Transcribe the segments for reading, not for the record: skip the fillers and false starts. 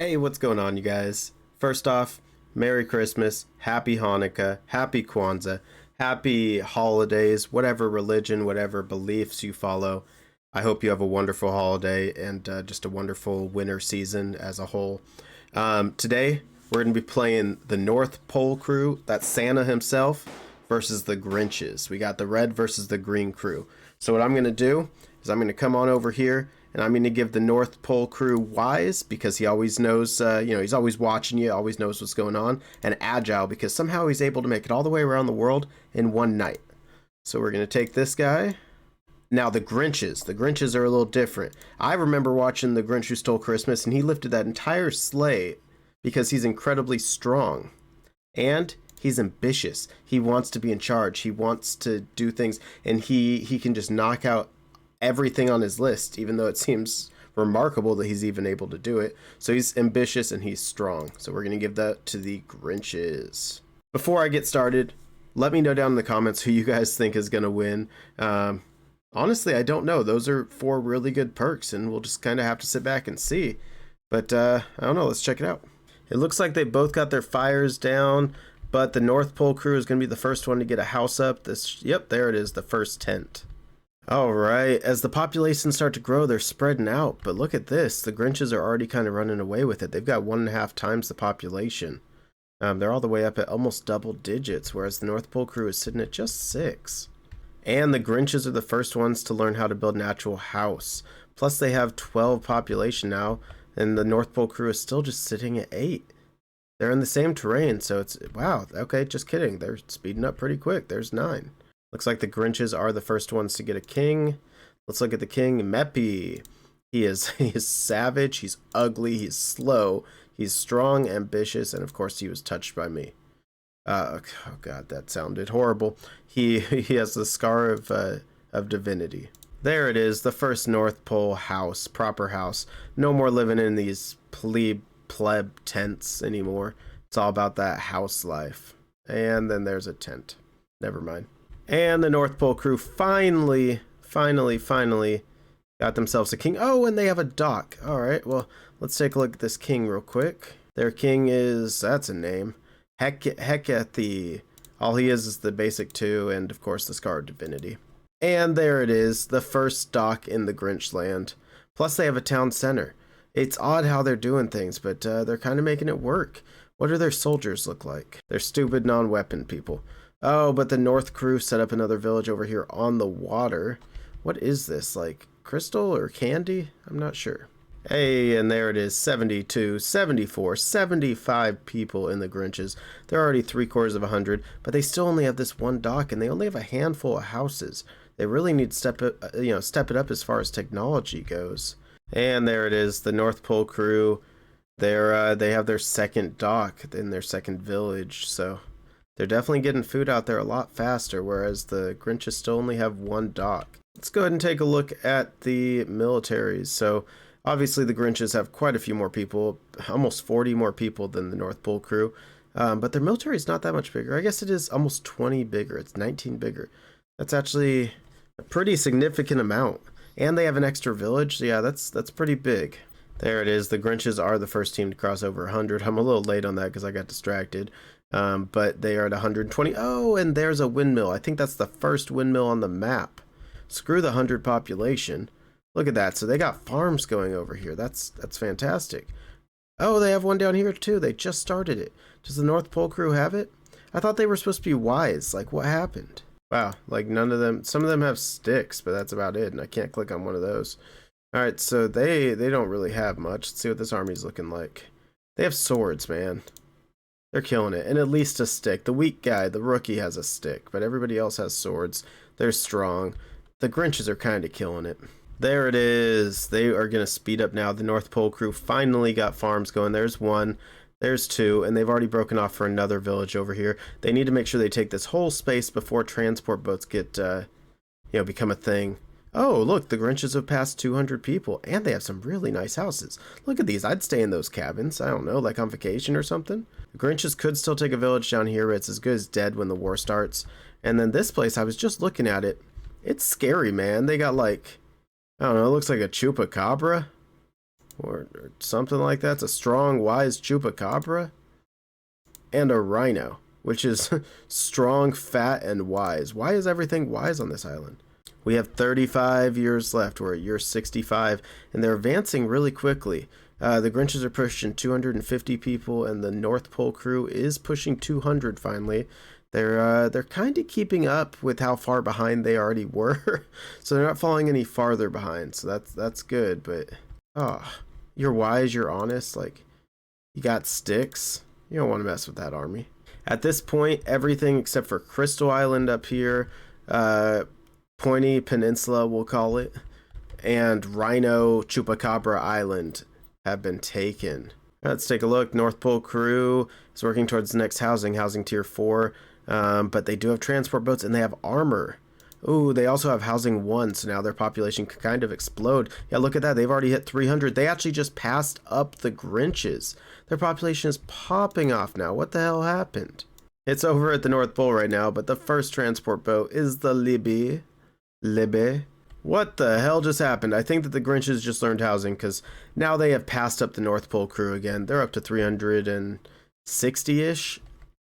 Hey, what's going on, you guys? First off, Merry Christmas, Happy Hanukkah, Happy Kwanzaa, Happy Holidays, whatever religion, whatever beliefs you follow. I hope you have a wonderful holiday and just a wonderful winter season as a whole. Today, we're going to be playing the North Pole crew, that's Santa himself, versus the Grinches. We got the red versus the green crew. So what I'm going to do is I'm going to come on over here and I'm going to give the North Pole crew wise because he always knows, he's always watching you, always knows what's going on, and agile because somehow he's able to make it all the way around the world in one night. So we're going to take this guy. Now the Grinches are a little different. I remember watching The Grinch Who Stole Christmas and he lifted that entire sleigh because he's incredibly strong. And he's ambitious. He wants to be in charge. He wants to do things and he can just knock out everything on his list, even though it seems remarkable that he's even able to do it. So he's ambitious and he's strong. So we're going to give that to the Grinches. Before I get started, let me know down in the comments who you guys think is going to win. Honestly, I don't know. Those are four really good perks, and we'll just kind of have to sit back and see. But I don't know. Let's check it out. It looks like they both got their fires down, but the North Pole crew is going to be the first one to get a house up. Yep, there it is, the first tent. All right, as the populations start to grow, they're spreading out. But look at this. The Grinches are already kind of running away with it. They've got 1.5 times the population. They're all the way up at almost double digits, whereas the North Pole crew is sitting at just 6. And the Grinches are the first ones to learn how to build an actual house. Plus, they have 12 population now, and the North Pole crew is still just sitting at 8. They're in the same terrain, so it's, wow, okay, just kidding. They're speeding up pretty quick. There's 9. Looks like the Grinches are the first ones to get a king. Let's look at the king, Meppy. He is savage, he's ugly, he's slow, he's strong, ambitious, and of course he was touched by me. Oh god, that sounded horrible. He has the scar of divinity. There it is, the first North Pole house, proper house. No more living in these pleb tents anymore. It's all about that house life. And then there's a tent. Never mind. And the North Pole crew finally got themselves a king. Oh, and they have a dock. All right, well, let's take a look at this king real quick. Their king is, that's a name, Hecate. All he is the basic 2, and of course the Scar of Divinity. And there it is, the first dock in the Grinch land. Plus they have a town center. It's odd how they're doing things, but they're kind of making it work. What do their soldiers look like? They're stupid non-weapon people. Oh, but the North crew set up another village over here on the water. What is this, like crystal or candy? I'm not sure. Hey, and there it is, 72, 74, 75 people in the Grinches. They're already 3/4 of 100, but they still only have this one dock, and they only have a handful of houses. They really need to step it up as far as technology goes. And there it is, the North Pole crew. They have their second dock in their second village, so they're definitely getting food out there a lot faster, whereas the Grinches still only have one dock. Let's go ahead and take a look at the militaries. So obviously the Grinches have quite a few more people, almost 40 more people than the North Pole crew, but their military is not that much bigger. I guess it is almost 20 bigger. It's 19 bigger. That's actually a pretty significant amount. And they have an extra village. So yeah, that's pretty big. There it is. The Grinches are the first team to cross over 100. I'm a little late on that because I got distracted. But they are at 120. Oh, and there's a windmill. I think that's the first windmill on the map. Screw the 100 population. Look at that. So they got farms going over here. That's fantastic. Oh, they have one down here too. They just started it. Does the North Pole crew have it? I thought they were supposed to be wise. Like, what happened? Wow, like none of them. Some of them have sticks, but that's about it. And I can't click on one of those. All right, so they don't really have much. Let's see what this army's looking like. They have swords, man. They're killing it. And at least a stick. The weak guy, the rookie, has a stick, but everybody else has swords. They're strong. The Grinches are kind of killing it. There it is. They are going to speed up now. The North Pole crew finally got farms going. There's 1. There's 2. And they've already broken off for another village over here. They need to make sure they take this whole space before transport boats get, become a thing. Oh, look, the Grinches have passed 200 people, and they have some really nice houses. Look at these. I'd stay in those cabins. I don't know, like on vacation or something. The Grinches could still take a village down here, but it's as good as dead when the war starts. And then this place, I was just looking at it. It's scary, man. They got like, I don't know, it looks like a chupacabra. or something like that. It's a strong, wise chupacabra and a rhino, which is strong, fat, and wise. Why is everything wise on this island? We have 35 years left. We're at year 65, and they're advancing really quickly. The Grinches are pushing 250 people, and the North Pole crew is pushing 200 finally. They're kind of keeping up with how far behind they already were, so they're not falling any farther behind. So that's good. But you're wise, you're honest. Like, you got sticks. You don't want to mess with that army. At this point, everything except for Crystal Island up here, Pointy Peninsula, we'll call it, and Rhino Chupacabra Island have been taken. Let's take a look. North Pole crew is working towards the next housing tier 4, but they do have transport boats and they have armor. Ooh, they also have housing 1, so now their population could kind of explode. Yeah, look at that. They've already hit 300. They actually just passed up the Grinches. Their population is popping off now. What the hell happened? It's over at the North Pole right now, but the first transport boat is the Libby. What the hell just happened? I think that the Grinches just learned housing because now they have passed up the North Pole crew again. They're up to 360-ish.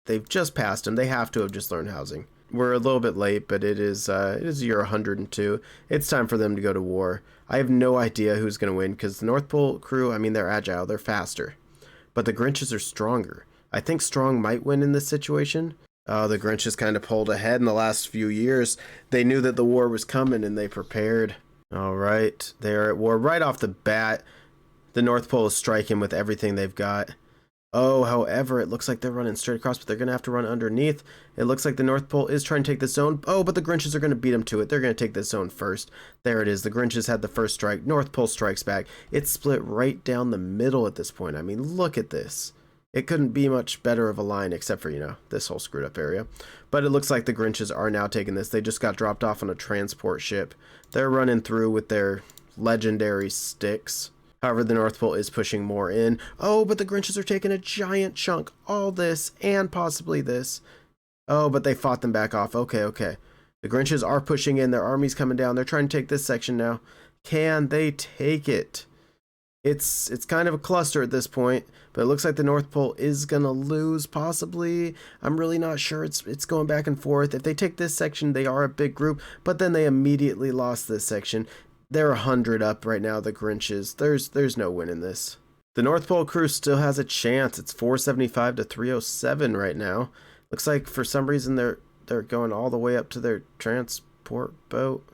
They've just passed them. They have to have just learned housing. We're a little bit late, but it is year 102. It's time for them to go to war. I have no idea who's going to win because the North Pole crew, I mean, they're agile, they're faster. But the Grinches are stronger. I think strong might win in this situation. The Grinches kind of pulled ahead in the last few years. They knew that the war was coming and they prepared. All right, they're at war right off the bat. The North Pole is striking with everything they've got. Oh, however, it looks like they're running straight across, but they're going to have to run underneath. It looks like the North Pole is trying to take this zone. Oh, but the Grinches are going to beat them to it. They're going to take this zone first. There it is. The Grinches had the first strike. North Pole strikes back. It's split right down the middle at this point. I mean, look at this. It couldn't be much better of a line except for, you know, this whole screwed up area. But it looks like the Grinches are now taking this. They just got dropped off on a transport ship. They're running through with their legendary sticks. However, the North Pole is pushing more in. Oh, but the Grinches are taking a giant chunk. All this and possibly this. Oh, but they fought them back off. Okay. The Grinches are pushing in. Their army's coming down. They're trying to take this section now. Can they take it? It's kind of a cluster at this point, but it looks like the North Pole is going to lose, possibly. I'm really not sure. It's going back and forth. If they take this section, they are a big group, but then they immediately lost this section. They're 100 up right now, the Grinches. There's no win in this. The North Pole crew still has a chance. It's 475 to 307 right now. Looks like for some reason they're going all the way up to their transport boat.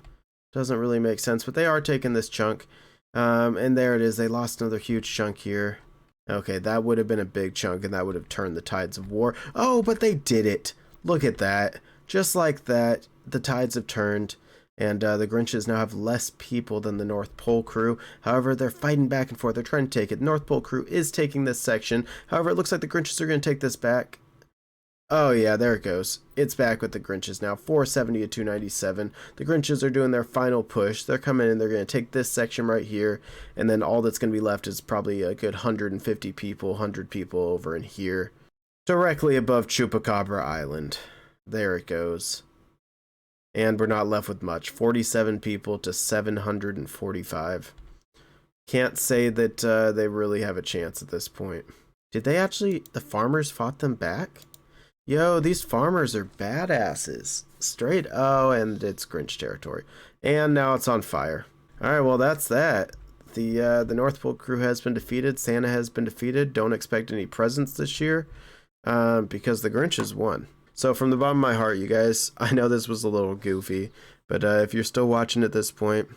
Doesn't really make sense, but they are taking this chunk. And there it is. They lost another huge chunk here. Okay, that would have been a big chunk, and that would have turned the tides of war. Oh, but they did it. Look at that. Just like that, the tides have turned. And the Grinches now have less people than the North Pole crew. However, they're fighting back and forth. They're trying to take it. North Pole crew is taking this section. However, it looks like the Grinches are going to take this back. Oh, yeah, there it goes. It's back with the Grinches now. 470 to 297. The Grinches are doing their final push. They're coming in. They're going to take this section right here. And then all that's going to be left is probably a good 150 people, 100 people over in here. Directly above Chupacabra Island. There it goes. And we're not left with much. 47 people to 745. Can't say that they really have a chance at this point. Did they actually... The farmers fought them back? Yo, these farmers are badasses. Straight... Oh, and it's Grinch territory. And now it's on fire. Alright, well, that's that. The North Pole crew has been defeated. Santa has been defeated. Don't expect any presents this year. Because the Grinches won. So from the bottom of my heart, you guys, I know this was a little goofy, but if you're still watching at this point,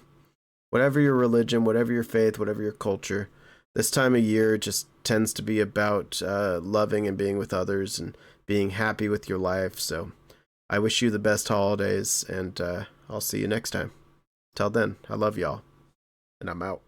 whatever your religion, whatever your faith, whatever your culture, this time of year just tends to be about loving and being with others and being happy with your life. So I wish you the best holidays, and I'll see you next time. Till then, I love y'all, and I'm out.